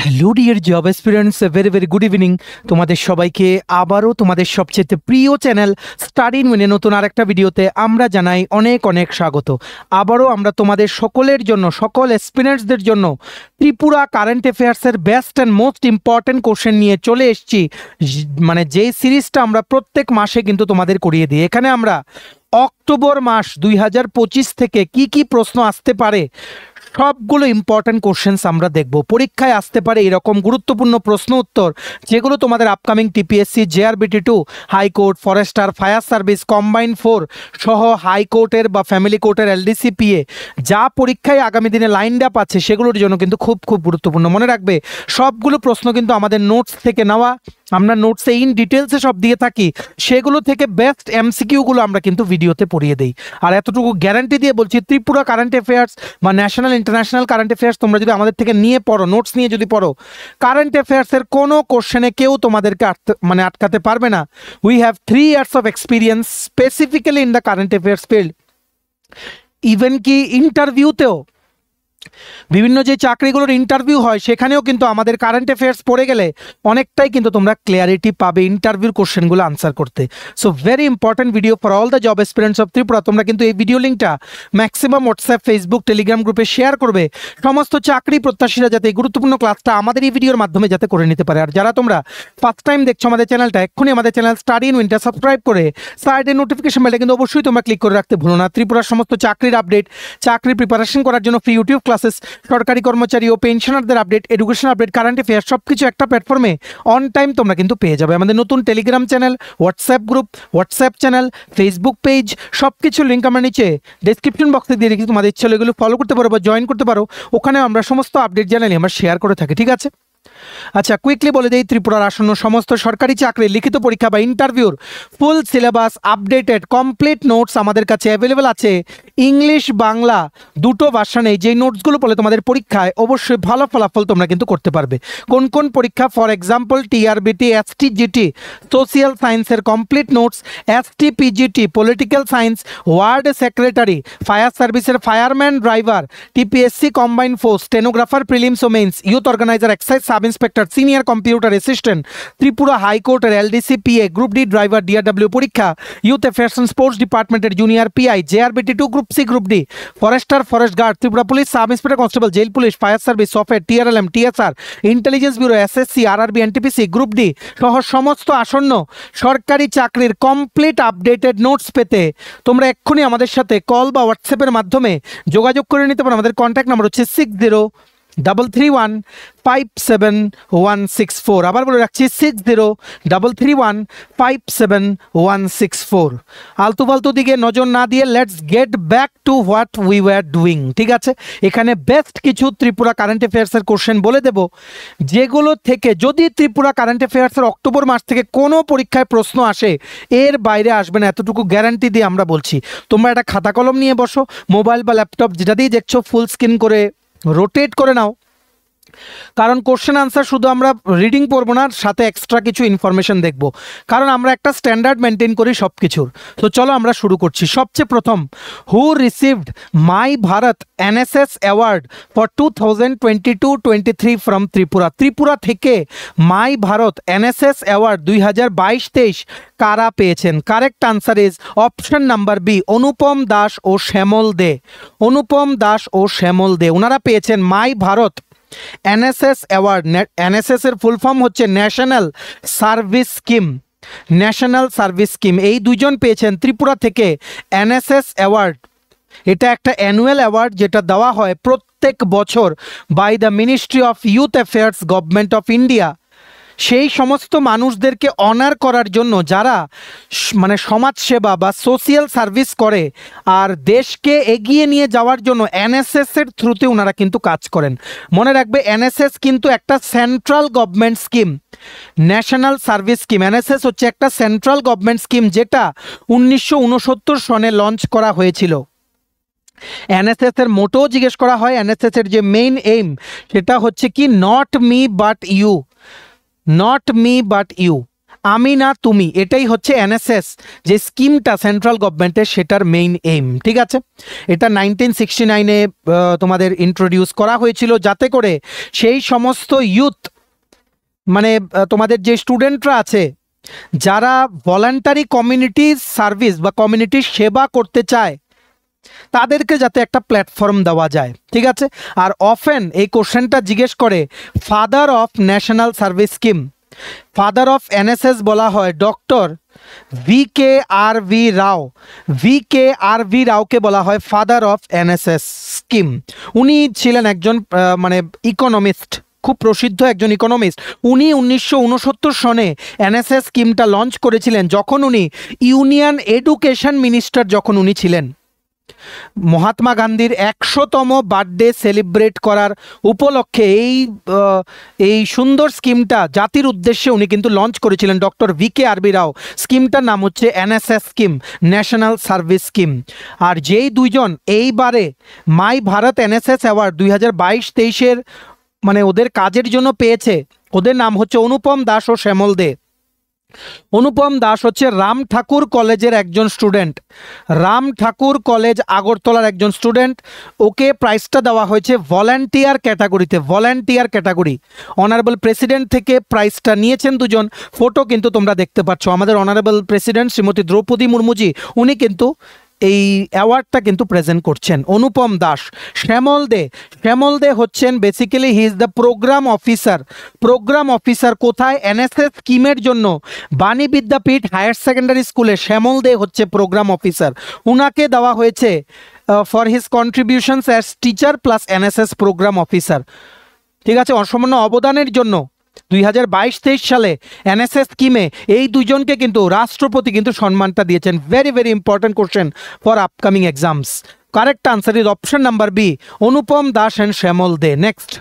Hello dear job experience, very good evening. তোমাদের সবাইকে আবারও তোমাদের সবচেয়ে প্রিয় চ্যানেল স্টাডি ইন উইনে নতুন আরেকটা ভিডিওতে আমরা জানাই অনেক অনেক স্বাগত। আবারও আমরা তোমাদের সকলের জন্য, সকল এক্সপিরিয়েন্সদের জন্য ত্রিপুরা কারেন্ট অ্যাফেয়ার্সের best and most important question নিয়ে চলে এসেছি। মানে যেই সিরিজটা আমরা প্রত্যেক মাসে কিন্তু তোমাদের করিয়ে দিই। এখানে আমরা অক্টোবর মাস 2025 থেকে কি প্রশ্ন আসতে পারে সবগুলো ইম্পর্টেন্ট কোশ্চেন্স আমরা দেখব। পরীক্ষায় আসতে পারে এরকম গুরুত্বপূর্ণ প্রশ্ন উত্তর যেগুলো তোমাদের upcoming TPSC, JRBT2, high court, Forster, fire service, combine 4 সহ হাইকোর্টের বা ফ্যামিলি কোর্টের LDCPA যা পরীক্ষায় আগামী দিনে লাইনড আপ আছে সেগুলোর জন্য কিন্তু খুব গুরুত্বপূর্ণ। মনে রাখবে সবগুলো প্রশ্ন কিন্তু আমাদের নোটস থেকে নেওয়া। আমরা নোটসে ইন ডিটেলসে সব দিয়ে থাকি, সেগুলো থেকে বেস্ট MCQগুলো আমরা কিন্তু ভিডিওতে পড়িয়ে দিই। আর এতটুকু গ্যারান্টি দিয়ে বলছি, ত্রিপুরা কারেন্ট অ্যাফেয়ার্স বা ন্যাশনাল ইন্টারন্যাশনাল কারেন্ট অ্যাফেয়ার্স তোমরা যদি আমাদের থেকে নিয়ে পড়ো, নোটস নিয়ে যদি পড়ো, কারেন্ট অ্যাফেয়ার্সের কোনো কোশ্চেনে কেউ তোমাদেরকে আটকাতে পারবে না। We have 3 years of experience specifically in the current affairs field. Even কি ইন্টারভিউতেও, বিভিন্ন যে চাকরিগুলোর ইন্টারভিউ হয় সেখানেও কিন্তু আমাদের কারেন্ট অ্যাফেয়ার্স পড়ে গেলে অনেকটাই কিন্তু তোমরা ক্লিয়ারিটি পাবে ইন্টারভিউর কোশ্চেনগুলো আনসার করতে। So very important video for all the job experience of Tripura. তোমরা কিন্তু এই ভিডিও লিঙ্কটা ম্যাক্সিমাম হোয়াটসঅ্যাপ, ফেসবুক, টেলিগ্রাম গ্রুপে শেয়ার করবে, সমস্ত চাকরি প্রত্যাশীরা যাতে এই গুরুত্বপূর্ণ ক্লাসটা আমাদের এই ভিডিওর মাধ্যমে যাতে করে নিতে পারে। আর যারা তোমরা ফার্স্ট টাইম দেখছো আমাদের চ্যানেলটা, এক্ষুনি আমাদের চ্যানেল স্টাডি ইন উইনটা সাবস্ক্রাইব করে সাইডে নোটিফিকেশন বেলটা কিন্তু অবশ্যই তোমরা ক্লিক করে রাখতে ভুলো না। ত্রিপুরার সমস্ত চাকরির আপডেট, চাকরির প্রিপারেশন করার জন্য ফ্রি ইউটিউব ক্লাসেস, সরকারি কর্মচারী ও পেনশনারদের update, education update, current affairs সবকিছু একটা প্ল্যাটফর্মে অন টাইম তোমরা কিন্তু পেয়ে যাবে। আমাদের নতুন Telegram channel, WhatsApp group, WhatsApp channel, Facebook page সবকিছু লিঙ্ক আমরা নিচে ডেসক্রিপশন বক্সে দিয়ে রেখেছি। তোমাদের ইচ্ছা হলে এগুলো ফলো করতে পারো বা জয়েন করতে পারো। ওখানে আমরা সমস্ত আপডেট জানালে আমরা শেয়ার করে থাকি, ঠিক আছে? আচ্ছা, কুইকলি বলে দেই, ত্রিপুরার আসন্ন সমস্ত সরকারি চাকরির লিখিত পরীক্ষা বা ইন্টারভিউর full syllabus, updated complete notes আমাদের কাছে অ্যাভেলেবেল আছে ইংলিশ বাংলা দুটো ভার্সনে। যেই নোটসগুলো পড়লে তোমাদের পরীক্ষায় অবশ্যই ভালো ফলাফল তোমরা কিন্তু করতে পারবে। কোন পরীক্ষা? For example TRBT, STGT social সায়েন্সের complete notes, STPGT political science, ward secretary, fire সার্ভিসের fireman driver, TPSC combine 4 stenographer prelims ও mains, youth organizer, excise sub inspector, senior computer assistant, Tripura হাইকোর্টের LDCPA, group D driver, DRW পরীক্ষা, youth affairs and sports ডিপার্টমেন্টের junior PI, JRBT2, group C, group D, forester, forest guard, Tripura police, sub inspector, constable, jail police, fire service, software, TRLM, TSR, intelligence bureau, SSC, RRB, NTPC, group D সহ সমস্ত আসন্ন সরকারি চাকরির complete updated notes পেতে তোমরা এক্ষুনি আমাদের সাথে কল বা হোয়াটসঅ্যাপের মাধ্যমে যোগাযোগ করে নিতে পারো। আমাদের কন্ট্যাক্ট নাম্বার হচ্ছে 6033157164। আবার বলে রাখছি 6033157164। আলতু ফালতু দিকে নজর না দিয়ে let's get back to what we were doing, ঠিক আছে? এখানে বেস্ট কিছু ত্রিপুরা কারেন্ট অ্যাফেয়ার্সের কোশ্চেন বলে দেব, যেগুলো থেকে যদি ত্রিপুরা কারেন্ট অ্যাফেয়ার্সের অক্টোবর মাস থেকে কোনো পরীক্ষায় প্রশ্ন আসে এর বাইরে আসবে না, এতটুকু গ্যারান্টি দিয়ে আমরা বলছি। তোমরা একটা খাতা কলম নিয়ে বসো, মোবাইল বা ল্যাপটপ যেটা দিয়ে দেখছো ফুল স্ক্রিন করে রোটেট করে নাও, কারণ কোশ্চেন আনসার শুধু আমরা রিডিং পড়বো না, সাথে এক্সট্রা কিছু ইনফরমেশন দেখব, কারণ আমরা একটা স্ট্যান্ডার্ড মেনটেন করি সব কিছুর। তো চলো আমরা শুরু করছি। সবচেয়ে প্রথম, who received my Bharat NSS award for 2022-23 from Tripura? Tripura থেকে মাই ভারত NSS অ্যাওয়ার্ড 2022-23 কারা পেয়েছেন? Correct answer is option number B, Anupam Das ও শ্যামল দে। অনুপম দাস ও শ্যামল দে ওনারা পেয়েছেন my Bharat NSS award. NSS এর ফুল ফর্ম হচ্ছে national service scheme. National service scheme, এই দুইজন পেয়েছেন ত্রিপুরা থেকে NSS অ্যাওয়ার্ড। এটা একটা অ্যানুয়াল অ্যাওয়ার্ড যেটা দেওয়া হয় প্রত্যেক বছর by the ministry of youth affairs, government of India. সেই সমস্ত মানুষদেরকে অনার করার জন্য যারা মানে সমাজসেবা বা সোশিয়াল সার্ভিস করে আর দেশকে এগিয়ে নিয়ে যাওয়ার জন্য NSS এর থ্রুতে ওনারা কিন্তু কাজ করেন। মনে রাখবে NSS কিন্তু একটা central government scheme, national service scheme. NSS হচ্ছে একটা সেন্ট্রাল গভর্নমেন্ট স্কিম যেটা 1969 সনে লঞ্চ করা হয়েছিল। NSS এর মোটো জিজ্ঞেস করা হয়, NSS এর যে মেইন এইম সেটা হচ্ছে কি not me but you, not me but you. আমি না তুমি, এটাই হচ্ছে এনএসএস যে স্কিমটা সেন্ট্রাল গভর্নমেন্টের, সেটার মেইন এইম। ঠিক আছে, এটা 1969-এ তোমাদের ইন্ট্রোডিউস করা হয়েছিল, যাতে করে সেই সমস্ত ইউথ মানে তোমাদের যে স্টুডেন্টরা আছে যারা ভলান্টারি কমিউনিটি সার্ভিস বা কমিউনিটির সেবা করতে চায়, তাদেরকে যাতে একটা প্ল্যাটফর্ম দেওয়া যায়। ঠিক আছে, আর অফেন এই কোশ্চেনটা জিজ্ঞেস করে father of national service scheme, father of NSS বলা হয় ডক্টর VKRV রাও। VKRV রাওকে বলা হয় ফাদার অফ এনএসএস স্কিম। উনি ছিলেন একজন মানে ইকোনমিস্ট, খুব প্রসিদ্ধ একজন ইকোনমিস্ট। উনি 1969 সনে এনএসএস স্কিমটা লঞ্চ করেছিলেন, যখন উনি ইউনিয়ন এডুকেশন মিনিস্টার যখন উনি ছিলেন। মহাত্মা গান্ধীর 100তম বার্থডে সেলিব্রেট করার উপলক্ষে এই সুন্দর স্কিমটা জাতির উদ্দেশ্যে উনি কিন্তু লঞ্চ করেছিলেন, ডক্টর VKRV রাও। স্কিমটার নাম হচ্ছে NSS scheme, national service scheme. আর যেই দুইজন এইবারে মাই ভারত এনএসএস অ্যাওয়ার্ড 2022-23-এর মানে ওদের কাজের জন্য পেয়েছে, ওদের নাম হচ্ছে অনুপম দাস ও শ্যামল দে। অনুপম দাস হচ্ছে রাম ঠাকুর কলেজের একজন স্টুডেন্ট, রাম ঠাকুর কলেজ আগরতলার একজন স্টুডেন্ট। ওকে প্রাইজটা দেওয়া হয়েছে ভলান্টিয়ার ক্যাটাগরিতে, ভলান্টিয়ার ক্যাটাগরি। অনারেবল প্রেসিডেন্ট থেকে প্রাইজটা নিয়েছেন দুজন, ফটো কিন্তু তোমরা দেখতে পাচ্ছ। আমাদের অনারেবল প্রেসিডেন্ট শ্রীমতী দ্রৌপদী মুর্মুজি, উনি কিন্তু এই অ্যাওয়ার্ডটা কিন্তু প্রেজেন্ট করছেন। অনুপম দাস। শ্যামল দে, শ্যামল দে হচ্ছেন basically he is the programme officer. Programme officer কোথায়? এনএসএস স্কিমের জন্য বাণী বিদ্যাপীঠ হায়ার সেকেন্ডারি স্কুলে শ্যামল দে হচ্ছে প্রোগ্রাম অফিসার। উনাকে দেওয়া হয়েছে for his contributions as teacher plus NSS programme officer. ঠিক আছে, অসামান্য অবদানের জন্য 2022-23 সালে এনএসএস স্কিমে এই দুজনকে কিন্তু রাষ্ট্রপতি কিন্তু সম্মানটা দিয়েছেন। Very very important question for upcoming exams. Correct answer is option number B, Anupam Das and Shyamal De. Next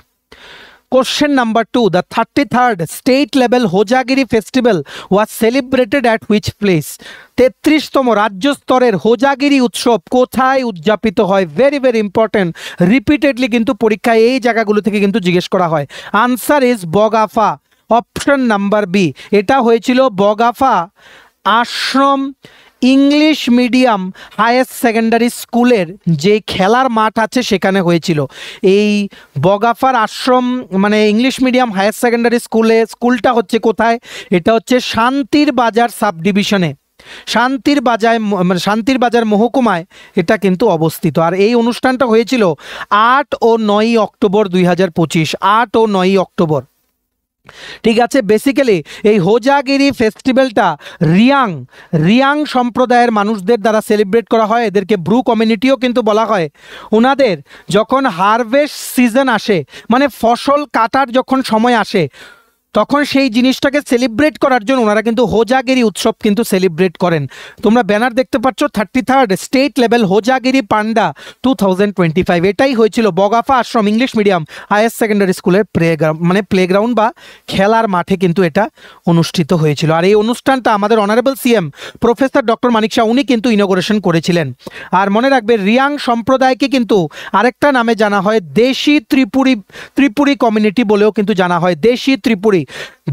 question number 2, the 33rd state level Hojagiri festival was celebrated at which place? 33তম রাজ্য স্তরের হোজাগিরি উৎসব কোথায় উদযাপিত হয়? ভেরি ভেরি ইম্পর্টেন্ট, রিপিটেডলি কিন্তু পরীক্ষায় এই জায়গাগুলো থেকে কিন্তু জিজ্ঞেস করা হয়। Answer is Bagafa, option number B. এটা হয়েছিল Bagafa Ashram English medium higher secondary স্কুলের যে খেলার মাঠ আছে সেখানে হয়েছিল। এই বগাফার আশ্রম মানে ইংলিশ মিডিয়াম হায়ার সেকেন্ডারি স্কুলটা হচ্ছে কোথায়? এটা হচ্ছে শান্তির বাজার সাব ডিভিশনে, শান্তির বাজার মহকুমায় এটা কিন্তু অবস্থিত। আর এই অনুষ্ঠানটা হয়েছিল 8 ও 9 অক্টোবর 2025, 8 ও 9 অক্টোবর। ঠিক আছে, বেসিক্যালি এই হোজাগিরি ফেস্টিভ্যালটা রিয়াং সম্প্রদায়ের মানুষদের দ্বারা সেলিব্রেট করা হয়। এদেরকে ব্রু কমিউনিটিও কিন্তু বলা হয়। ওনাদের যখন হারভেস্ট সিজন আসে, মানে ফসল কাটার যখন সময় আসে, তখন সেই জিনিসটাকে সেলিব্রেট করার জন্য ওনারা কিন্তু হোজাগিরি উৎসব কিন্তু সেলিব্রেট করেন। তোমরা ব্যানার দেখতে পাচ্ছ 33rd স্টেট লেভেল হোজাগিরি পান্ডা 2025। এটাই হয়েছিল Bagafa Ashram English medium higher secondary স্কুলের প্লেগ্রাউন্ড বা খেলার মাঠে কিন্তু এটা অনুষ্ঠিত হয়েছিল। আর এই অনুষ্ঠানটা আমাদের honourable CM professor doctor Manik Shah উনি কিন্তু ইনগরেশন করেছিলেন। আর মনে রাখবে রিয়াং সম্প্রদায়কে কিন্তু আরেকটা নামে জানা হয় দেশি ত্রিপুরী কমিউনিটি বলেও কিন্তু জানা হয়। দেশি Tripuri,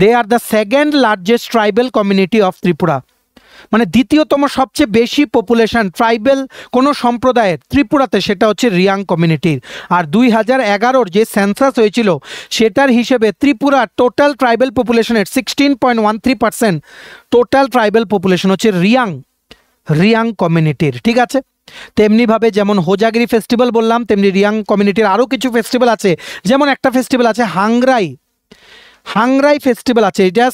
they are the second largest tribal community of Tripura, মানে দ্বিতীয়তম সবচেয়ে বেশি পপুলেশন ট্রাইবেল কোনো সম্প্রদায়ের ত্রিপুরাতে, সেটা হচ্ছে রিয়াং কমিউনিটির। আর 2011-র যে সেন্সাস হয়েছিল সেটার হিসেবে ত্রিপুরার টোটাল ট্রাইবেল পপুলেশনের 16.13% টোটাল ট্রাইবেল পপুলেশন হচ্ছে রিয়াং কমিউনিটির। ঠিক আছে, তেমনিভাবে যেমন হোজাগিরি ফেস্টিভ্যাল বললাম, তেমনি রিয়াং কমিউনিটির আরও কিছু ফেস্টিভ্যাল আছে। যেমন একটা ফেস্টিভ্যাল আছে হাংরাই ফেস্টিভ্যাল আছে। এটা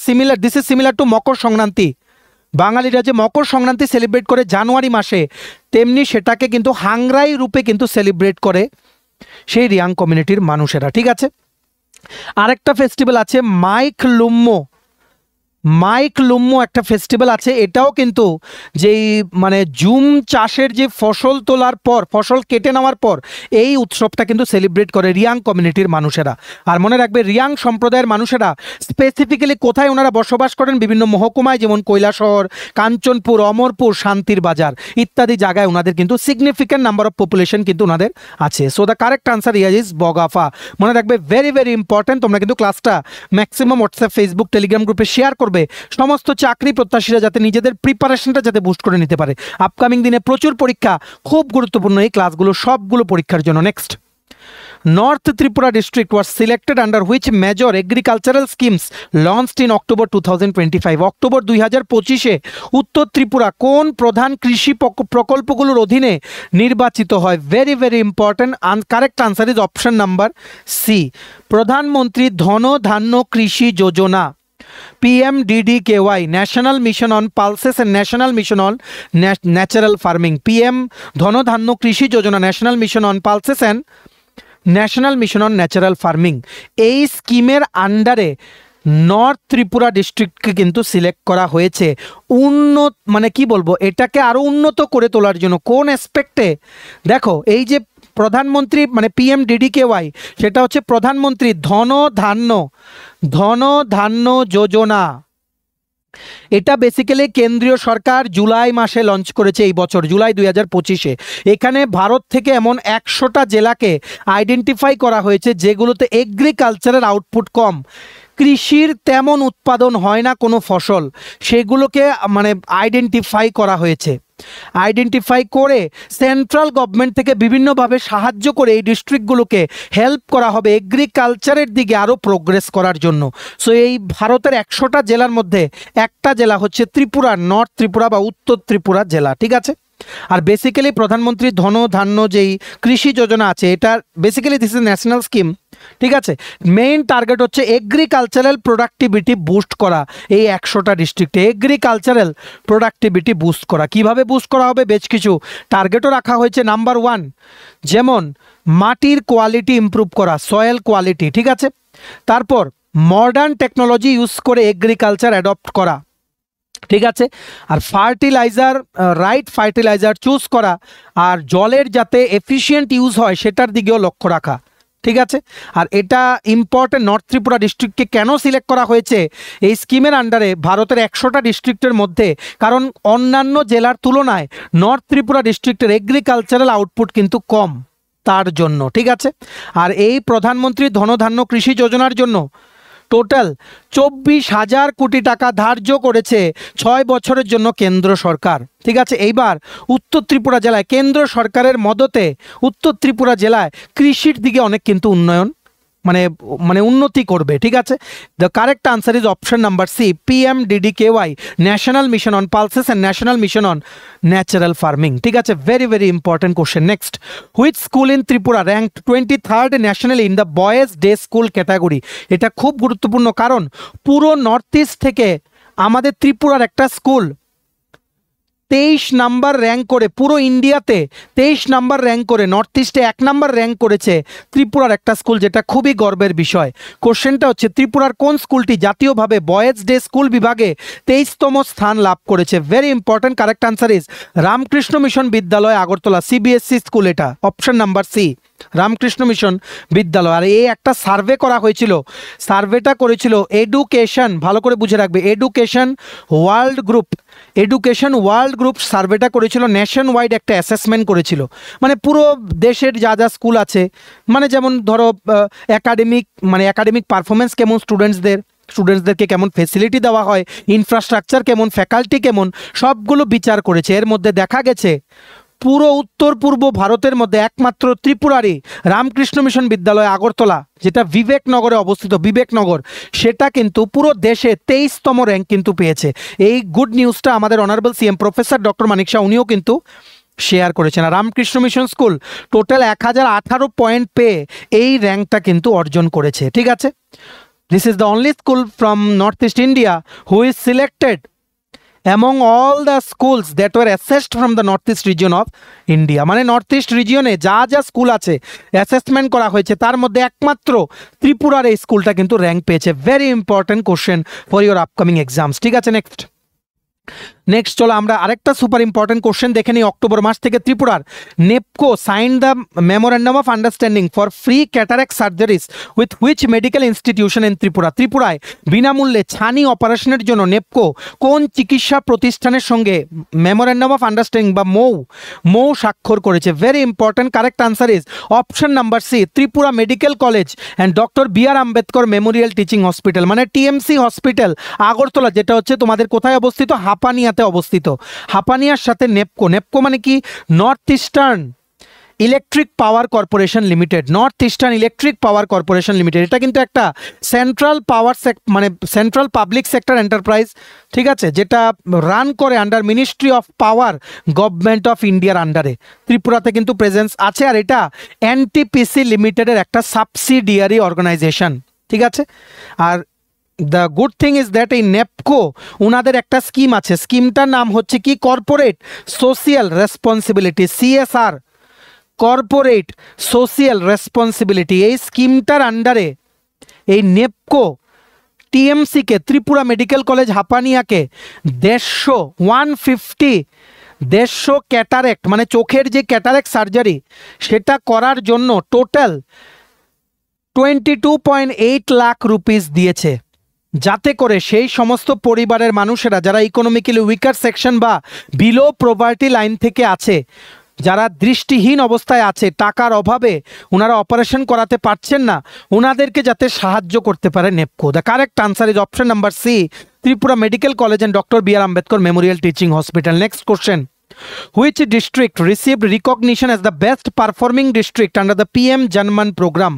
this is similar to Makar Sankranti. বাঙালিরা যে মকর সংক্রান্তি সেলিব্রেট করে জানুয়ারি মাসে, তেমনি সেটাকে কিন্তু হাংরাই রূপে কিন্তু সেলিব্রেট করে সেই রিয়াং কমিউনিটির মানুষেরা। ঠিক আছে, আরেকটা ফেস্টিভ্যাল আছে মাইক লুম্মো একটা ফেস্টিভ্যাল আছে। এটাও কিন্তু যেই মানে জুম চাষের যে ফসল তোলার পর, ফসল কেটে নেওয়ার পর এই উৎসবটা কিন্তু সেলিব্রেট করে রিয়াং কমিউনিটির মানুষেরা। আর মনে রাখবে রিয়াং সম্প্রদায়ের মানুষেরা স্পেসিফিক্যালি কোথায় ওনারা বসবাস করেন? বিভিন্ন মহকুমায়, যেমন কৈলাসহর, কাঞ্চনপুর, অমরপুর, শান্তির বাজার ইত্যাদি জায়গায় ওনাদের কিন্তু সিগনিফিক্যান্ট নাম্বার অফ পপুলেশন কিন্তু ওনাদের আছে। So the correct answer year is Bagafa. মনে রাখবে ভেরি ভেরি ইম্পর্টেন্ট। তোমরা কিন্তু ক্লাসটা ম্যাক্সিমাম হোয়াটসঅ্যাপ, ফেসবুক, টেলিগ্রাম গ্রুপে শেয়ার করবে। করবে সমস্ত চাকরি প্রত্যাশীরা যাতে নিজেদের প্রিপারেশনটা যাতে বুস্ট করে নিতে পারে। আপকামিং দিনে প্রচুর পরীক্ষা, খুব গুরুত্বপূর্ণ এই ক্লাসগুলো সবগুলো পরীক্ষার জন্য। Next, North Tripura district was selected under which major agricultural schemes launched in October 2025? October 2025-এ উত্তর ত্রিপুরা কোন প্রধান কৃষি প্রকল্পগুলোর অধীনে নির্বাচিত হয়? Very very important. Correct answer is option number C, প্রধানমন্ত্রী ধন ধান্য কৃষি যোজনা, PMDDKY, National Mission on Pulses and National Mission on Natural Farming. PM Dhandhaanya Krishi Yojana, national mission on pulses and national mission on natural farming, এই স্কিমের আন্ডারে north Tripura ডিস্ট্রিক্টকে কিন্তু select করা হয়েছে উন্নত, মানে কি বলবো, এটাকে আরও উন্নত করে তোলার জন্য। কোন অ্যাসপেক্টে? দেখো, এই যে প্রধানমন্ত্রী মানে PMDDKY, সেটা হচ্ছে প্রধানমন্ত্রী ধন ধান্য যোজনা। এটা বেসিক্যালি কেন্দ্রীয় সরকার জুলাই মাসে লঞ্চ করেছে, এই বছর জুলাই 2025-এ। এখানে ভারত থেকে এমন 100টা জেলাকে আইডেন্টিফাই করা হয়েছে যেগুলোতে এগ্রিকালচারের আউটপুট কম, কৃষির তেমন উৎপাদন হয় না কোনো ফসল, সেগুলোকে মানে আইডেন্টিফাই করা হয়েছে। আইডেন্টিফাই করে সেন্ট্রাল গভর্নমেন্ট থেকে বিভিন্নভাবে সাহায্য করে এই ডিস্ট্রিক্টগুলোকে হেল্প করা হবে এগ্রিকালচারের দিকে আরও প্রোগ্রেস করার জন্য। সো এই ভারতের 100টা জেলার মধ্যে একটা জেলা হচ্ছে ত্রিপুরা, নর্থ ত্রিপুরা বা উত্তর ত্রিপুরা জেলা, ঠিক আছে। আর বেসিক্যালি প্রধানমন্ত্রী ধন ধান্য যেই কৃষি যোজনা আছে, এটা basically this is national scheme, ঠিক আছে। মেইন টার্গেট হচ্ছে এগ্রিকালচারাল প্রোডাক্টিভিটি বুস্ট করা। এই 100টা ডিস্ট্রিক্টে এগ্রিকালচারাল প্রোডাক্টিভিটি বুস্ট করা। কিভাবে বুস্ট করা হবে? বেশ কিছু টার্গেটও রাখা হয়েছে। নাম্বার 1, যেমন মাটির কোয়ালিটি ইমপ্রুভ করা, সয়েল কোয়ালিটি, ঠিক আছে। তারপর মডার্ন টেকনোলজি ইউজ করে এগ্রিকালচার অ্যাডপ্ট করা, ঠিক আছে। আর ফার্টিলাইজার, রাইট ফার্টিলাইজার চুজ করা, আর জলের যাতে এফিশিয়েন্ট ইউজ হয় সেটার দিকেও লক্ষ্য রাখা, ঠিক আছে। আর এটা ইম্পর্টেন্ট, নর্থ ত্রিপুরা ডিস্ট্রিক্টকে কেন সিলেক্ট করা হয়েছে এই স্কিমের আন্ডারে ভারতের 100টা ডিস্ট্রিক্টের মধ্যে? কারণ অন্যান্য জেলার তুলনায় নর্থ ত্রিপুরা ডিস্ট্রিক্টের এগ্রিকালচারাল আউটপুট কিন্তু কম, তার জন্য, ঠিক আছে। আর এই প্রধানমন্ত্রী ধনধান্য কৃষি যোজনার জন্য টোটাল 24,000 কোটি টাকা ধার্য করেছে 6 বছরের জন্য কেন্দ্র সরকার, ঠিক আছে। এইবার উত্তর ত্রিপুরা জেলায় কেন্দ্র সরকারের মদতে উত্তর ত্রিপুরা জেলায় কৃষির দিকে অনেক কিন্তু উন্নয়ন মানে উন্নতি করবে, ঠিক আছে। The correct answer is option number C, PMDDKY, national mission on pulses and national mission on natural farming, ঠিক আছে। Very very important question. Next, which school in Tripura ranked 23rd nationally in the boys day school category? এটা খুব গুরুত্বপূর্ণ, কারণ পুরো north east থেকে আমাদের ত্রিপুরার একটা স্কুল 23 নাম্বার র্যাঙ্ক করে, পুরো ইন্ডিয়াতে 23 নাম্বার র্যাঙ্ক করে নর্থ ইস্টে 1 নাম্বার র্যাঙ্ক করেছে ত্রিপুরার একটা স্কুল, যেটা খুবই গর্বের বিষয়। কোশ্চেনটা হচ্ছে ত্রিপুরার কোন স্কুলটি জাতীয়ভাবে বয়েজ ডে স্কুল বিভাগে 23তম স্থান লাভ করেছে? Very important. Correct answer is Ramakrishna Mission Vidyalaya Agartala, CBSE school, এটা option number C, Ramakrishna Mission Vidyalaya. আর এই একটা সার্ভে করা হয়েছিল, সার্ভেটা করেছিল এডুকেশন, ভালো করে বুঝে রাখবে, এডুকেশন ওয়ার্ল্ড গ্রুপ সার্ভেটা করেছিল, নেশন ওয়াইড একটা অ্যাসেসমেন্ট করেছিল, মানে পুরো দেশের যা যা স্কুল আছে, মানে যেমন ধরো একাডেমিক পারফরমেন্স কেমন, স্টুডেন্টসদেরকে কেমন ফেসিলিটি দেওয়া হয়, ইনফ্রাস্ট্রাকচার কেমন, ফ্যাকাল্টি কেমন, সবগুলো বিচার করেছে। এর মধ্যে দেখা গেছে পুরো উত্তর পূর্ব ভারতের মধ্যে একমাত্র ত্রিপুরারই রামকৃষ্ণ মিশন বিদ্যালয় আগরতলা, যেটা বিবেকনগরে অবস্থিত, বিবেকনগর, সেটা কিন্তু পুরো দেশে 23তম র্যাঙ্ক কিন্তু পেয়েছে। এই গুড নিউজটা আমাদের honourable CM professor doctor Manik Saha উনিও কিন্তু শেয়ার করেছেন। আর Ramakrishna mission school total 1018 point পেয়ে এই র্যাঙ্কটা কিন্তু অর্জন করেছে, ঠিক আছে। This is the only school from north east India who is selected among all the schools that were assessed from the northeast region of India, মানে নর্থ ইস্ট রিজিয়নে যা যা স্কুল আছে অ্যাসেসমেন্ট করা হয়েছে তার মধ্যে একমাত্র ত্রিপুরার এই স্কুলটা কিন্তু র্যাঙ্ক পেয়েছে। Very important question for your upcoming exams, ঠিক আছে। নেক্সট, নেক্সট চলো আমরা আরেকটা সুপার ইম্পর্টেন্ট কোশ্চেন দেখে নিই। অক্টোবর মাস থেকে ত্রিপুরার NEEPCO sign the memorandum of understanding for free cataract surgeries with which medical institution in Tripura. ত্রিপুরায় বিনামূল্যে ছানি অপারেশনের জন্য নেপকো কোন চিকিৎসা প্রতিষ্ঠানের সঙ্গে মেমোরেন্ডাম অফ আন্ডারস্ট্যান্ডিং বা মৌ স্বাক্ষর করেছে? Very important, correct answer is option number C, Tripura medical college and doctor B R. Ambedkar memorial teaching hospital, মানে টিএমসি হসপিটাল আগরতলা, যেটা হচ্ছে তোমাদের কোথায় অবস্থিত? হাপানিয়াতে অবস্থিত। হাপানিয়ার সাথে নেপকো মানে কি? North eastern electric power corporation limited, north eastern electric power corporation limited. এটা কিন্তু একটা সেন্ট্রাল পাওয়ার মানে সেন্ট্রাল পাবলিক সেক্টর এন্টারপ্রাইজ, ঠিক আছে, যেটা রান করে under ministry of power, government of ইন্ডিয়ার আন্ডারে। ত্রিপুরাতে কিন্তু প্রেজেন্স আছে, আর এটা এনটিপিসি লিমিটেডের একটা সাবসিডিয়ারি অর্গানাইজেশন, ঠিক আছে। আর the good thing is that এই নেপকো ওনাদের একটা স্কিম আছে, স্কিমটার নাম হচ্ছে কি? Corporate social responsibility, CSR, corporate social responsibility. এই স্কিমটার আন্ডারে এই নেপকো টিএমসিকে, ত্রিপুরা মেডিকেল কলেজ হাপানিয়াকে 150 ক্যাটারেক্ট মানে চোখের যে ক্যাটারেক্ট সার্জারি সেটা করার জন্য টোটাল 22.8 লাখ রুপিস দিয়েছে, যাতে করে সেই সমস্ত পরিবারের মানুষেরা যারা ইকোনমিক্যালি উইকার সেকশন বা বিলো পভার্টি লাইন থেকে আছে, যারা দৃষ্টিহীন অবস্থায় আছে, টাকার অভাবে ওনারা অপারেশন করাতে পারছেন না, ওনাদেরকে যাতে সাহায্য করতে পারে NEEPCO. The correct answer is option number C, Tripura medical college and doctor B R. Ambedkar memorial teaching hospital. Next question, which district received recognition as the best performing district under the PM Janman program?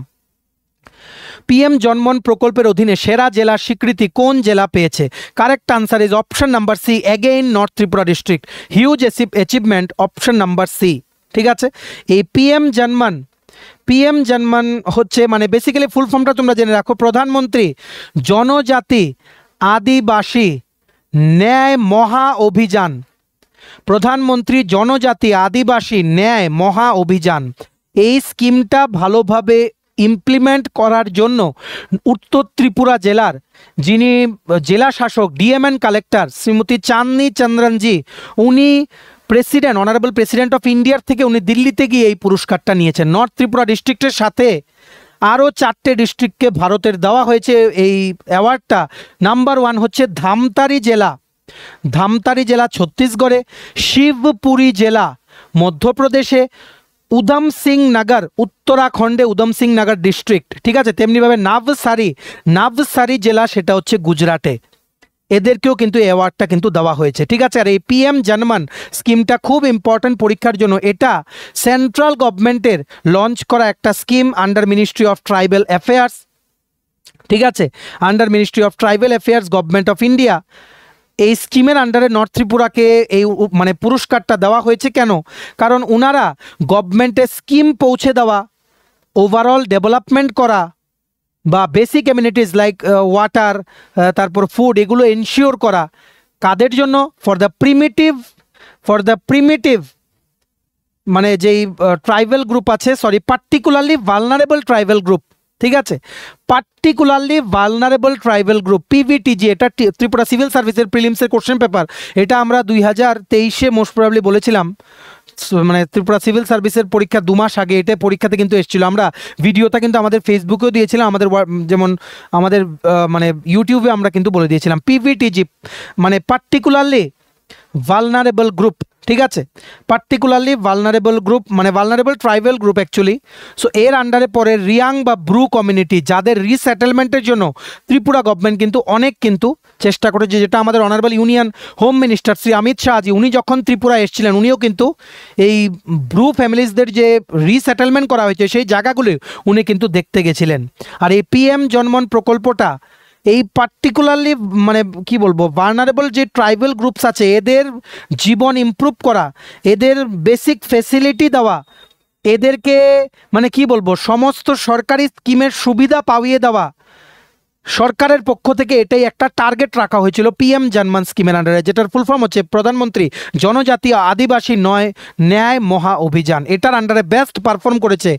PM Janman প্রকল্পের অধীনে সেরা জেলার স্বীকৃতি কোন জেলা পেয়েছে? Correct answer is option number C, again north Tripura district. Huge achievement, option number C, ঠিক আছে। এই পিএম জনমন হচ্ছে মানে বেসিক্যালি ফুল ফর্মটা তোমরা জেনে রাখো, প্রধানমন্ত্রী জনজাতি আদিবাসী ন্যায় মহা অভিযান, প্রধানমন্ত্রী জনজাতি আদিবাসী ন্যায় মহা অভিযান। এই স্কিমটা ভালোভাবে ইমপ্লিমেন্ট করার জন্য উত্তর ত্রিপুরা জেলার যিনি জেলা শাসক ডিএমএন কালেক্টর শ্রীমতী চাঁদনী চন্দ্রনজি, উনি প্রেসিডেন্ট, অনারেবল প্রেসিডেন্ট অফ ইন্ডিয়ার থেকে উনি দিল্লিতে গিয়ে এই পুরস্কারটা নিয়েছেন। নর্থ ত্রিপুরা ডিস্ট্রিক্টের সাথে আরও 4টে ডিস্ট্রিক্টকে ভারতের দেওয়া হয়েছে এই অ্যাওয়ার্ডটা। নাম্বার 1 হচ্ছে ধামতারি জেলা ছত্তিশগড়ে, শিবপুরী জেলা মধ্যপ্রদেশে, উধম সিং নগর উত্তরাখণ্ডে, উধম সিং নগর ডিস্ট্রিক্ট, ঠিক আছে। তেমনিভাবে নাভসারি জেলা সেটা হচ্ছে গুজরাটে। এদেরকেও কিন্তু অ্যাওয়ার্ডটা কিন্তু দেওয়া হয়েছে, ঠিক আছে। আর এই পিএম জনমন স্কিমটা খুব ইম্পর্ট্যান্ট পরীক্ষার জন্য। এটা সেন্ট্রাল গভর্নমেন্টের লঞ্চ করা একটা scheme under ministry of tribal affairs, ঠিক আছে, under ministry of tribal affairs, government of India. এই স্কিমের আন্ডারে নর্থ ত্রিপুরাকে এই মানে পুরস্কারটা দেওয়া হয়েছে কেন? কারণ ওনারা গভর্নমেন্টের স্কিম পৌঁছে দেওয়া, ওভারঅল ডেভেলপমেন্ট করা বা বেসিক এমিনিটিস লাইক ওয়াটার, তারপর ফুড, এগুলো এনশিওর করা কাদের জন্য? ফর দ্য প্রিমিটিভ মানে যেই ট্রাইবাল গ্রুপ আছে, পার্টিকুলারলি ভালনারেবল ট্রাইবাল গ্রুপ, ঠিক আছে, particularly vulnerable tribal group, PVTG. এটা ত্রিপুরা সিভিল সার্ভিসের প্রিলিমসের কোশ্চেন পেপার। এটা আমরা 2023-এ মোস্ট প্রবাবলি বলেছিলাম, মানে ত্রিপুরা সিভিল সার্ভিসের পরীক্ষা 2 মাস আগে এটা পরীক্ষাতে কিন্তু এসেছিল। আমরা ভিডিওটা কিন্তু আমাদের ফেসবুকেও দিয়েছিলাম, আমাদের যেমন আমাদের মানে ইউটিউবে আমরা কিন্তু বলে দিয়েছিলাম। পিভিটিজি মানে পার্টিকুলারলি ভালনারেবল গ্রুপ, ঠিক আছে, পার্টিকুলারলি ভালনারেবল গ্রুপ মানে vulnerable tribal group actually. So এর আন্ডারে পরে রিয়াং বা ব্রু কমিউনিটি, যাদের রিসেটেলমেন্টের জন্য ত্রিপুরা গভর্নমেন্ট কিন্তু অনেক কিন্তু চেষ্টা করেছে, যেটা আমাদের honourable union home minister Shri Amit Shahji, উনি যখন ত্রিপুরা এসেছিলেন উনিও কিন্তু এই ব্রু ফ্যামিলিজদের যে রিসেটেলমেন্ট করা হয়েছে সেই জায়গাগুলি উনি কিন্তু দেখতে গেছিলেন। আর এই পিএম জনমন প্রকল্পটা এই পার্টিকুলারলি মানে কি বলবো ভালনারেবল যে ট্রাইবাল গ্রুপস আছে এদের জীবন ইমপ্রুভ করা, এদের বেসিক ফেসিলিটি দেওয়া, এদেরকে মানে কি বলবো সমস্ত সরকারি স্কিমের সুবিধা পাইয়ে দেওয়া, সরকারের পক্ষ থেকে এটাই একটা টার্গেট রাখা হয়েছিল পিএম জনমন স্কিমের আন্ডারে, যেটার ফুল ফর্ম হচ্ছে প্রধানমন্ত্রী জনজাতীয় আদিবাসী ন্যায় মহা অভিযান। এটার আন্ডারে বেস্ট পারফর্ম করেছে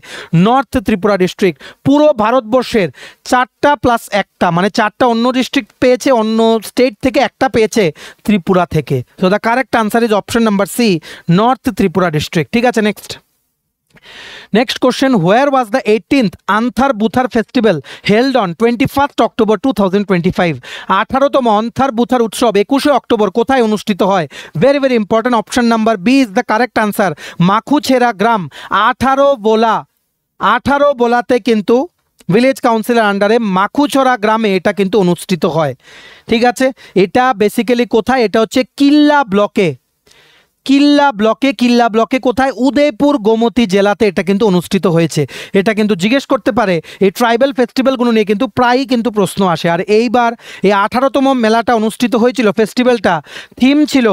নর্থ ত্রিপুরা ডিস্ট্রিক্ট। পুরো ভারতবর্ষের 4টা প্লাস 1টা, মানে 4টা অন্য ডিস্ট্রিক্ট পেয়েছে, অন্য স্টেট থেকে একটা পেয়েছে ত্রিপুরা থেকে। So the correct answer is option number C, north Tripura district. ঠিক আছে, Next question, where was the 18th Anthar Buthar Festival held on 21st October 2025? 18তম অন্থার বুথার উৎসব 21শে অক্টোবর কোথায় অনুষ্ঠিত হয়? Very very important, option number B is the correct answer, Makhuchhera গ্রাম 18 বোলাতে কিন্তু village কাউন্সিলের আন্ডারে মাখুছড়া গ্রামে এটা কিন্তু অনুষ্ঠিত হয়। ঠিক আছে, এটা বেসিক্যালি কোথায়? এটা হচ্ছে কিল্লা ব্লকে কোথায়? উদয়পুর গোমতী জেলাতে এটা কিন্তু অনুষ্ঠিত হয়েছে। এটা কিন্তু জিজ্ঞেস করতে পারে, এই ট্রাইবাল ফেস্টিভ্যালগুলো নিয়ে কিন্তু প্রায়ই কিন্তু প্রশ্ন আসে। আর এইবার এই 18তম মেলাটা অনুষ্ঠিত হয়েছিল, ফেস্টিভ্যালটা থিম ছিল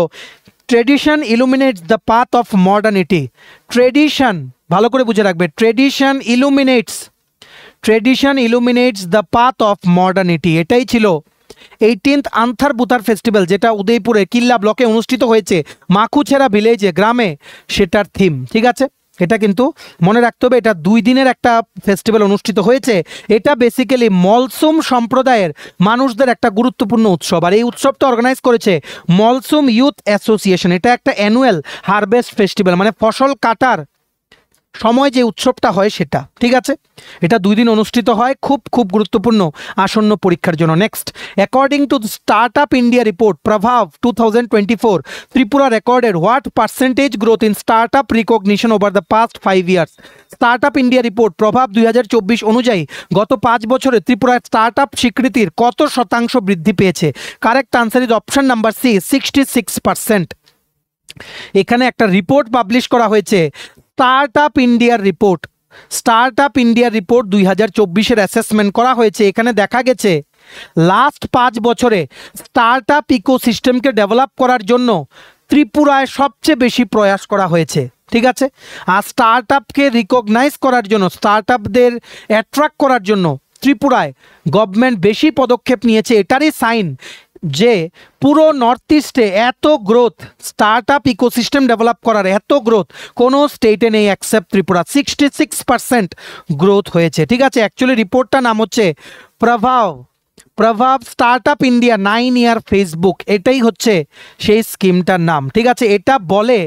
tradition illuminates the path of modernity. Tradition, ভালো করে বুঝে রাখবে, tradition illuminates the path of modernity, এটাই ছিল 18th আন্থার বুথার ফেস্টিভ্যাল, যেটা উদয়পুরে কিল্লা ব্লকে অনুষ্ঠিত হয়েছে, মাখুছেরা ভিলেজে গ্রামে, সেটার থিম। ঠিক আছে, এটা কিন্তু মনে রাখতে হবে, এটা 2 দিনের একটা ফেস্টিভ্যাল অনুষ্ঠিত হয়েছে। এটা বেসিক্যালি মলসুম সম্প্রদায়ের মানুষদের একটা গুরুত্বপূর্ণ উৎসব, আর এই উৎসবটা অর্গানাইজ করেছে মলসুম ইউথ অ্যাসোসিয়েশন। এটা একটা অ্যানুয়াল হারভেস্ট ফেস্টিভ্যাল, মানে ফসল কাটার সময় যে উৎসবটা হয় সেটা। ঠিক আছে, এটা 2 দিন অনুষ্ঠিত হয়, খুব গুরুত্বপূর্ণ আসন্ন পরীক্ষার জন্য। Next, according to start up India report প্রভাব 2024, Tripura recorded what percentage growth in start up recognition over the past 5 years? Start up India report প্রভাব 2024 অনুযায়ী গত 5 বছরে ত্রিপুরার স্টার্ট আপ স্বীকৃতির কত শতাংশ বৃদ্ধি পেয়েছে? Correct answer is option number C, 66%। এখানে একটা রিপোর্ট পাবলিশ করা হয়েছে, স্টার্ট আপ ইন্ডিয়ার রিপোর্ট 2024-এর অ্যাসেসমেন্ট করা হয়েছে। এখানে দেখা গেছে লাস্ট 5 বছরে স্টার্ট আপ ইকোসিস্টেমকে ডেভেলপ করার জন্য ত্রিপুরায় সবচেয়ে বেশি প্রয়াস করা হয়েছে। ঠিক আছে, আর স্টার্ট আপকে রিকগনাইজ করার জন্য, স্টার্ট আপদের অ্যাট্রাক্ট করার জন্য ত্রিপুরায় গভর্নমেন্ট বেশি পদক্ষেপ নিয়েছে। এটারই সাইন যে পুরো নর্থ ইস্টে এত growth, start up ecosystem develop করার এত গ্রোথ কোনো স্টেটে নেই অ্যাকসেপ্ট ত্রিপুরা। 66% গ্রোথ হয়েছে। ঠিক আছে, অ্যাকচুয়ালি রিপোর্টটার নাম হচ্ছে প্রভাব স্টার্ট আপ ইন্ডিয়া 9 ইয়ার ফেসবুক, এটাই হচ্ছে সেই স্কিমটার নাম। ঠিক আছে, এটা বলে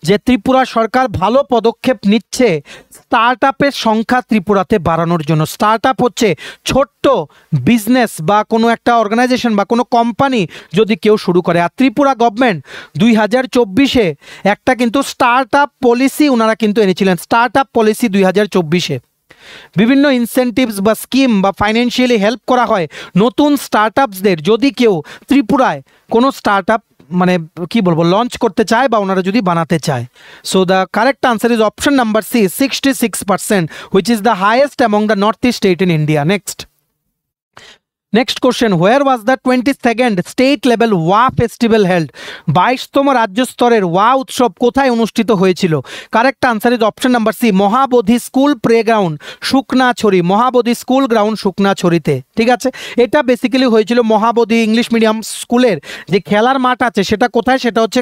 যে ত্রিপুরা সরকার ভালো পদক্ষেপ নিচ্ছে স্টার্ট আপের সংখ্যা ত্রিপুরাতে বাড়ানোর জন্য। স্টার্ট আপ হচ্ছে ছোট্ট বিজনেস বা কোনো একটা অর্গানাইজেশন বা কোনো কোম্পানি যদি কেউ শুরু করে। আর ত্রিপুরা গভর্নমেন্ট 2024-এ একটা কিন্তু স্টার্ট আপ পলিসি ওনারা কিন্তু এনেছিলেন, স্টার্ট আপ পলিসি 2024-এ বিভিন্ন ইনসেন্টিভস বা স্কিম বা ফাইন্যান্সিয়ালি হেল্প করা হয় নতুন স্টার্ট আপসদের। যদি কেউ ত্রিপুরায় কোনো স্টার্ট আপ মানে কি বলবো লঞ্চ করতে চায় বা ওনারা যদি বানাতে চায়। So the correct answer is option number C, 66%, which is the highest among the north east state in India. Next question, where was the 22nd state level Wa festival held? 22তম রাজ্য স্তরের ওয়া উৎসব কোথায় অনুষ্ঠিত হয়েছিল? Correct answer is option number C, Mahabodhi school playground Shuknachhari, Mahabodhi school ground শুকনাছড়িতে। ঠিক আছে, এটা বেসিক্যালি হয়েছিল মহাবোধি ইংলিশ মিডিয়াম স্কুলের যে খেলার মাঠ আছে সেটা কোথায়? সেটা হচ্ছে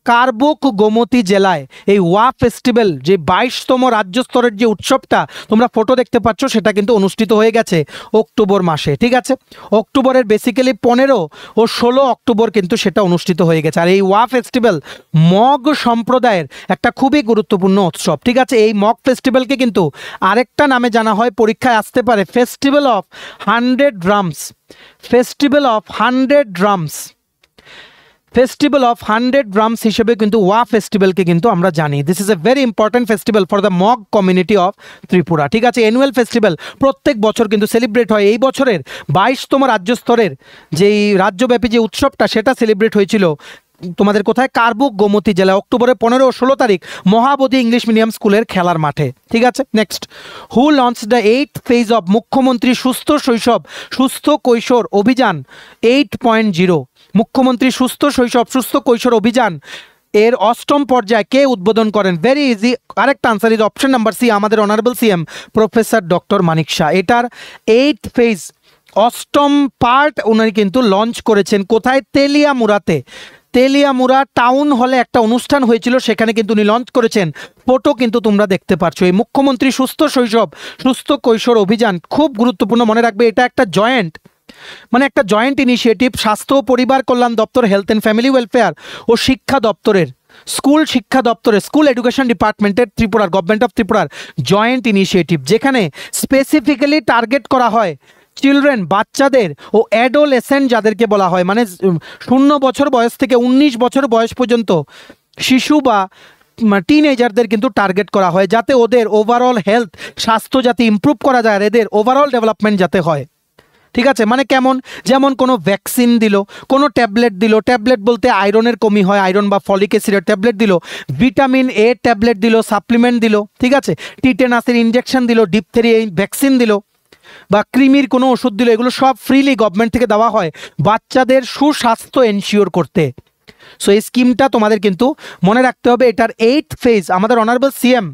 কারবুক গোমতী জেলায়। এই ওয়া ফেস্টিভ্যাল যে 22তম রাজ্য স্তরের যে উৎসবটা তোমরা ফটো দেখতে পাচ্ছ সেটা কিন্তু অনুষ্ঠিত হয়ে গেছে অক্টোবর মাসে। ঠিক আছে, অক্টোবরের বেসিক্যালি 15 ও 16 অক্টোবর কিন্তু সেটা অনুষ্ঠিত হয়ে গেছে। আর এই ওয়া ফেস্টিভ্যাল মগ সম্প্রদায়ের একটা খুবই গুরুত্বপূর্ণ উৎসব। ঠিক আছে, এই মগ ফেস্টিভ্যালকে কিন্তু আরেকটা নামে জানা হয়, পরীক্ষায় আসতে পারে, festival of 100 drums. Festival of 100 drums হিসেবে কিন্তু ওয়া ফেস্টিভ্যালকে কিন্তু আমরা জানি। This is a very important festival for the Mog community of Tripura. ঠিক আছে, অ্যানুয়াল ফেস্টিভ্যাল প্রত্যেক বছর কিন্তু সেলিব্রেট হয়। এই বছরের 22তম রাজ্য স্তরের যেই রাজ্যব্যাপী যে উৎসবটা সেটা সেলিব্রেট হয়েছিল তোমাদের কোথায়? কারবুক গোমতী জেলা, অক্টোবরের 15 ও 16 তারিখ মহাবোধি ইংলিশ মিডিয়াম স্কুলের খেলার মাঠে। ঠিক আছে, next, who launch the 8th phase of মুখ্যমন্ত্রী সুস্থ কৈশোর অভিযান 8.0? মুখ্যমন্ত্রী সুস্থ কৈশোর অভিযান এর 8ম পর্যায়ে কে উদ্বোধন করেন? Very easy, correct answer is option number C, আমাদের honourable CM professor doctor Manik Saha. এটার 8th ফেজ অষ্টম পার্ট উনি কিন্তু লঞ্চ করেছেন। কোথায়? তেলিয়ামুড়াতে। তেলিয়ামুড়া টাউন হলে একটা অনুষ্ঠান হয়েছিল, সেখানে কিন্তু উনি লঞ্চ করেছেন। ফটো কিন্তু তোমরা দেখতে পাচ্ছ। এই মুখ্যমন্ত্রী সুস্থ শৈশব সুস্থ কৈশোর অভিযান খুব গুরুত্বপূর্ণ, মনে রাখবে এটা একটা জয়েন্ট, মানে একটা জয়েন্ট ইনিশিয়েটিভ স্বাস্থ্য ও পরিবার কল্যাণ দপ্তর, হেলথ অ্যান্ড ফ্যামিলি ওয়েলফেয়ার ও শিক্ষা দপ্তরের, স্কুল শিক্ষা দপ্তরের, স্কুল এডুকেশন ডিপার্টমেন্টের, ত্রিপুরার গভর্নমেন্ট অফ ত্রিপুরার জয়েন্ট ইনিশিয়েটিভ, যেখানে স্পেসিফিক্যালি টার্গেট করা হয় চিলড্রেন, বাচ্চাদের ও অ্যাডোলেসেন্ট যাদেরকে বলা হয়, মানে 0 বছর বয়স থেকে 19 বছর বয়স পর্যন্ত শিশু বা টিনেজারদের কিন্তু টার্গেট করা হয়, যাতে ওদের ওভারঅল হেলথ, স্বাস্থ্য যাতে ইমপ্রুভ করা যায় আর এদের ওভারঅল ডেভেলপমেন্ট যাতে হয়। ঠিক আছে, মানে কেমন? যেমন কোনো ভ্যাকসিন দিল, কোনো ট্যাবলেট দিল, ট্যাবলেট বলতে আয়রনের কমি হয়, আয়রন বা ফলিক অ্যাসিডের ট্যাবলেট দিল, ভিটামিন এ ট্যাবলেট দিল, সাপ্লিমেন্ট দিল, ঠিক আছে, টিটেনাসের ইনজেকশন দিল, ডিপথেরিয়া ভ্যাকসিন দিল, বা কৃমির কোনো ওষুধ দিল, এগুলো সব ফ্রিলি গভর্নমেন্ট থেকে দেওয়া হয় বাচ্চাদের সুস্বাস্থ্য এনশিওর করতে। সো এই স্কিমটা তোমাদের কিন্তু মনে রাখতে হবে। এটার 8th ফেজ আমাদের honourable CM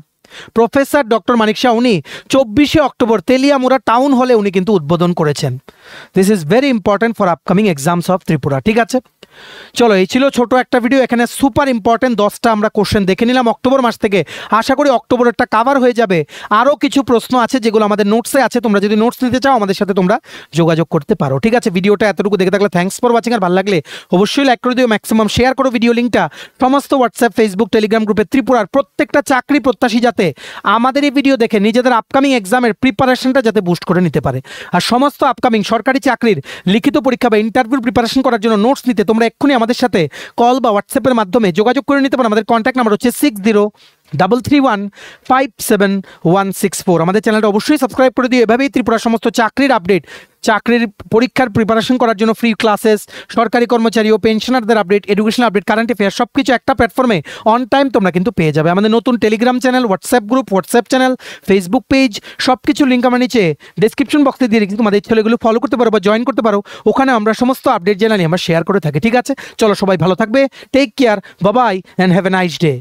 professor doctor Manik Shah উনি 24শে অক্টোবর তেলিয়ামুড়া টাউন হলে উনি কিন্তু উদ্বোধন করেছেন। This is very important for upcoming exams of Tripura. ঠিক আছে, চলো এই ছিল ছোট একটা ভিডিও। এখানে সুপার ইম্পর্টেন্ট 10টা আমরা কোশ্চেন দেখে নিলাম অক্টোবর মাস থেকে। আশা করি অক্টোবরেরটা কাভার হয়ে যাবে। আরও কিছু প্রশ্ন আছে যেগুলো আমাদের নোটসে আছে, তোমরা যদি নোটস নিতে চাও আমাদের সাথে তোমরা যোগাযোগ করতে পারো। ঠিক আছে, ভিডিওটা এতটুকু দেখে থাকলে থ্যাঙ্কস ফর ওয়াচিং। আর ভালো লাগলে অবশ্যই লাইক করে দিও, ম্যাক্সিমাম শেয়ার করো ভিডিও লিঙ্কটা সমস্ত হোয়াটসঅ্যাপ, ফেসবুক, টেলিগ্রাম গ্রুপে। ত্রিপুরার প্রত্যেকটা চাকরি প্রত্যাশী যাতে আমাদের এই ভিডিও দেখে নিজেদের আপকামিং এক্সামের প্রিপারেশনটা যাতে বুস্ট করে নিতে পারে। আর সমস্ত আপকামিং সরকারি চাকরির লিখিত পরীক্ষা বা ইন্টারভিউ প্রিপারেশন করার জন্য নোটস নিতে তোমরা এক্ষুনি আমাদের সাথে কল বা হোয়াটসঅ্যাপের মাধ্যমে যোগাযোগ করে নিতে পারো। আমাদের কন্ট্যাক্ট নাম্বার হচ্ছে 6033157164। আমাদের চ্যানেলটা অবশ্যই সাবস্ক্রাইব করে দিও। এভাবেই ত্রিপুরার সমস্ত চাকরির আপডেট, চাকরির পরীক্ষার প্রিপারেশন করার জন্য ফ্রি ক্লাসেস, সরকারি কর্মচারী ও পেনশনারদের update, education update, current affair সব কিছু একটা প্ল্যাটফর্মে অন টাইম তোমরা কিন্তু পেয়ে যাবে। আমাদের নতুন Telegram channel, WhatsApp group, WhatsApp channel, Facebook page সব কিছু লিঙ্ক আমরা নিচে ডেসক্রিপশন বক্সে দিয়ে রেখেছি। তোমাদের ইচ্ছে হলে এগুলো ফলো করতে পারো বা জয়েন করতে পারো। ওখানে আমরা সমস্ত আপডেট জেনে নিয়ে আমরা শেয়ার করে থাকি। ঠিক আছে, চলো সবাই ভালো থাকবে, take care, bye bye and have a nice day.